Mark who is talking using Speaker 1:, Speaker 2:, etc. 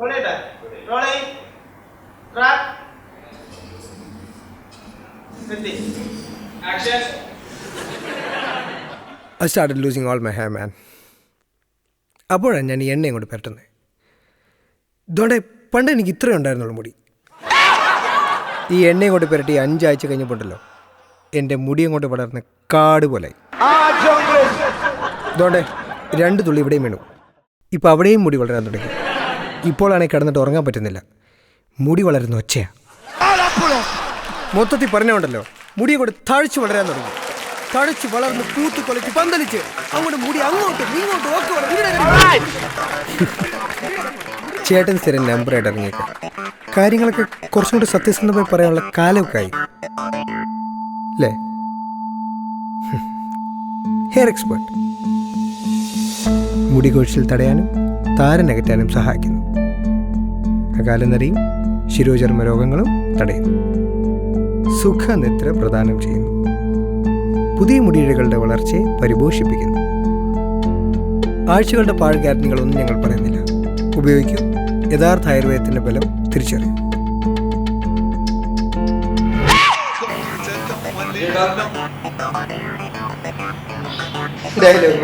Speaker 1: I started losing all my hair, man. അപ്പോഴാണ് ഞാൻ ഈ എണ്ണയും കൊണ്ട് പരട്ടുന്നത്. ഇതോടെ പണ്ട് എനിക്ക് ഇത്രയും ഉണ്ടായിരുന്നുള്ളൂ മുടി. ഈ എണ്ണയും കൊണ്ട് പരട്ടി 5 ആഴ്ച കഴിഞ്ഞപ്പോണ്ടല്ലോ എൻ്റെ മുടിയും കൊണ്ട് വളർന്ന് കാട് പോലെ. ഇതോടെ 2 തുള്ളി ഇവിടെയും വീണു. ഇപ്പോൾ അവിടെയും മുടി വളരാൻ തുടങ്ങി. ഇപ്പോഴാണെങ്കിൽ കിടന്നിട്ട് ഉറങ്ങാൻ പറ്റുന്നില്ല. മുടി വളരുന്ന ഒച്ചയാണ്. മൊത്തത്തിൽ പറഞ്ഞുകൊണ്ടല്ലോ മുടി കൊണ്ട് തഴച്ച് വളരാൻ തുടങ്ങി. തഴച്ച് വളർന്ന് പൂത്ത് കൊലച്ച് പന്തലിച്ച് അങ്ങോട്ട് മുടി അങ്ങോട്ടും ഇങ്ങോട്ടും ഒക്കെ ചേട്ടൻ സ്ഥിരം നമ്പറായിട്ട് ഇറങ്ങിയേക്കാം. കാര്യങ്ങളൊക്കെ കുറച്ചും കൂടി സത്യസന്ധമായി പറയാനുള്ള കാലമൊക്കെ ആയി അല്ലേ? ഹെയർ എക്സ്പേർട്ട് മുടി കൊഴിച്ചിൽ തടയാനും താരനകറ്റാനും സഹായിക്കുന്നു. അകാലനരയും ശിരോചർമ്മ രോഗങ്ങളും തടയുന്നു. സുഖനിദ്ര പ്രദാനം ചെയ്യുന്നു. പുതിയ മുടിയിഴകളുടെ വളർച്ചയെ പരിപോഷിപ്പിക്കുന്നു. ആഴ്ചകളുടെ പാഴ് ഗ്യാരണ്ടികളൊന്നും ഞങ്ങൾ പറയുന്നില്ല. ഉപയോഗിക്കും. യഥാർത്ഥ ആയുർവേദത്തിൻ്റെ ബലം തിരിച്ചറിയും. ഡയലോഗ്